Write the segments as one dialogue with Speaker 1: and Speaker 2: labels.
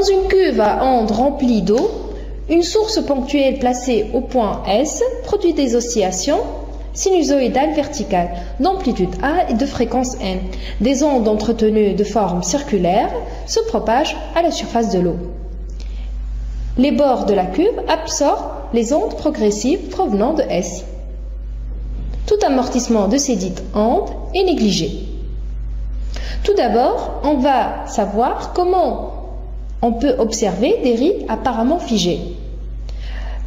Speaker 1: Dans une cuve à ondes remplie d'eau, une source ponctuelle placée au point S produit des oscillations sinusoïdales verticales d'amplitude A et de fréquence N. Des ondes entretenues de forme circulaire se propagent à la surface de l'eau. Les bords de la cuve absorbent les ondes progressives provenant de S. Tout amortissement de ces dites ondes est négligé. Tout d'abord, on va savoir comment on peut observer des rides apparemment figées.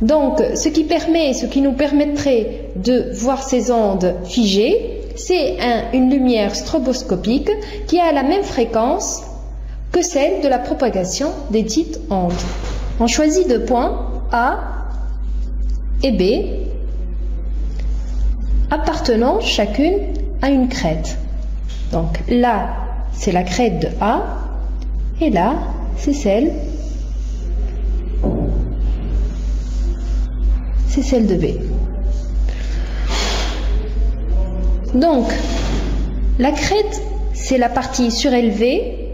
Speaker 1: Donc, ce qui nous permettrait de voir ces ondes figées, c'est une lumière stroboscopique qui a la même fréquence que celle de la propagation des dites ondes. On choisit deux points A et B, appartenant chacune à une crête. Donc là, c'est la crête de A, et là, c'est celle de B. Donc, la crête, c'est la partie surélevée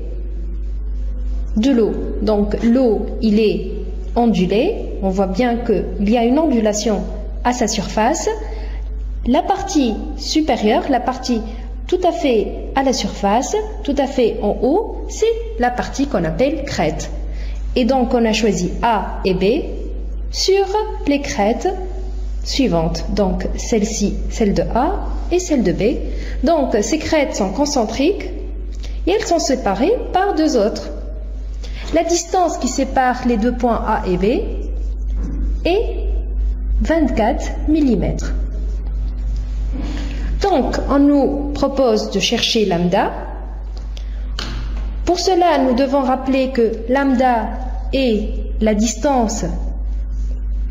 Speaker 1: de l'eau. Donc, l'eau, il est ondulé. On voit bien qu'il y a une ondulation à sa surface. La partie supérieure, la partie tout à fait à la surface, tout à fait en haut, c'est la partie qu'on appelle crête. Et donc, on a choisi A et B sur les crêtes suivantes. Donc, celle-ci, celle de A et celle de B. Donc, ces crêtes sont concentriques et elles sont séparées par deux autres. La distance qui sépare les deux points A et B est 24 mm. Donc, on nous propose de chercher lambda. Pour cela, nous devons rappeler que lambda est la distance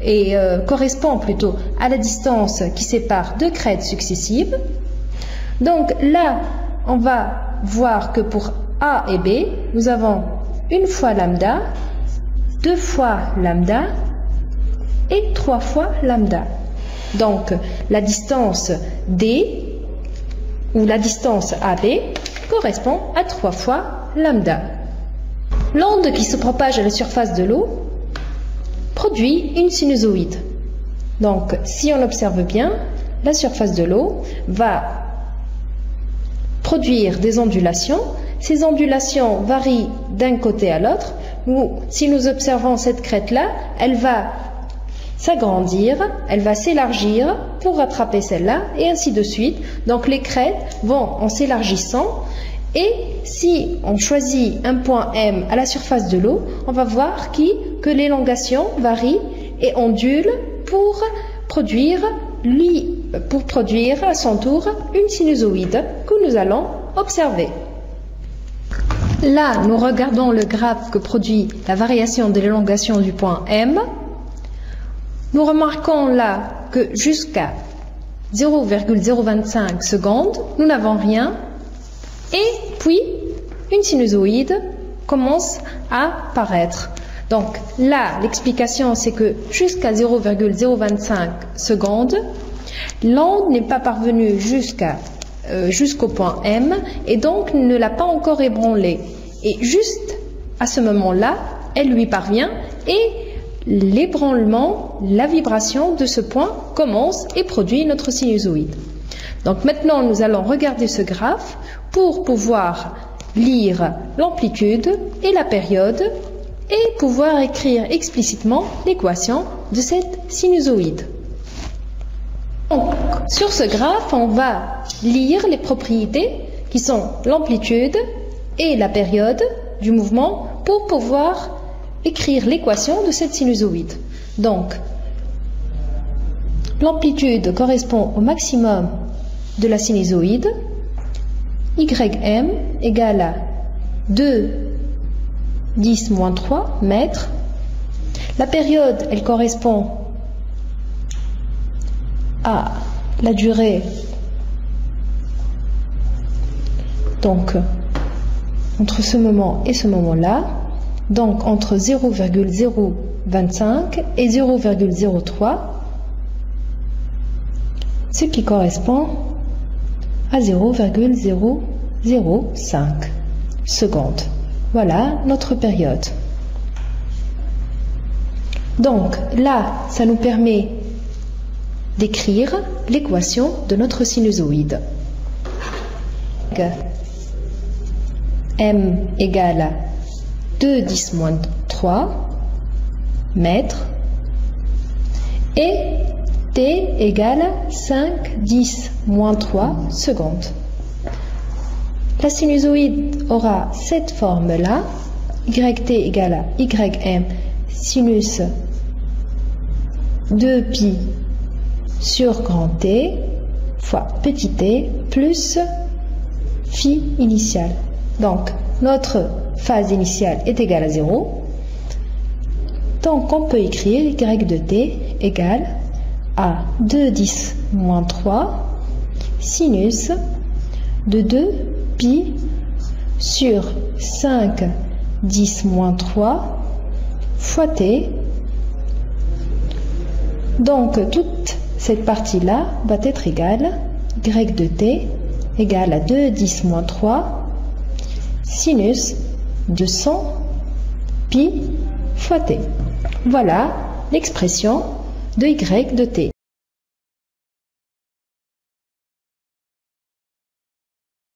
Speaker 1: et correspond plutôt à la distance qui sépare deux crêtes successives. Donc là, on va voir que pour A et B, nous avons une fois lambda, deux fois lambda et trois fois lambda. Donc la distance D ou la distance AB correspond à trois fois lambda. L'onde qui se propage à la surface de l'eau produit une sinusoïde. Donc, si on observe bien, la surface de l'eau va produire des ondulations. Ces ondulations varient d'un côté à l'autre. Si nous observons cette crête-là, elle va s'agrandir, elle va s'élargir pour rattraper celle-là, et ainsi de suite. Donc, les crêtes vont en s'élargissant. Et si on choisit un point M à la surface de l'eau, on va voir que l'élongation varie et ondule pour produire à son tour une sinusoïde que nous allons observer. Là, nous regardons le graphe que produit la variation de l'élongation du point M. Nous remarquons là que jusqu'à 0,025 secondes, nous n'avons rien. Et puis, une sinusoïde commence à paraître. Donc là, l'explication, c'est que jusqu'à 0,025 secondes, l'onde n'est pas parvenue jusqu'au point M et donc ne l'a pas encore ébranlé. Et juste à ce moment-là, elle lui parvient et l'ébranlement, la vibration de ce point commence et produit notre sinusoïde. Donc maintenant, nous allons regarder ce graphe pour pouvoir lire l'amplitude et la période et pouvoir écrire explicitement l'équation de cette sinusoïde. Donc, sur ce graphe, on va lire les propriétés qui sont l'amplitude et la période du mouvement pour pouvoir écrire l'équation de cette sinusoïde. Donc, l'amplitude correspond au maximum de la sinusoïde, Ym égale à 2 10 moins 3 mètres. La période, elle correspond à la durée, donc entre ce moment et ce moment-là, donc entre 0,025 et 0,03, ce qui correspond à 0,005 secondes. Voilà notre période. Donc là, ça nous permet d'écrire l'équation de notre sinusoïde. M égale à 2 10 moins 3 mètres et T égale à 5 10 moins 3 secondes. La sinusoïde aura cette forme-là, YT égale à YM sinus 2π sur grand T fois petit t plus phi initial. Donc, notre phase initiale est égale à 0. Donc, on peut écrire Y de t égale à 2 10 moins 3 sinus de 2 pi sur 5 10 moins 3 fois t. Donc, toute cette partie-là va être égale Y de t égale à 2 10 moins 3 sinus de 100 pi fois t. Voilà l'expression de Y de t.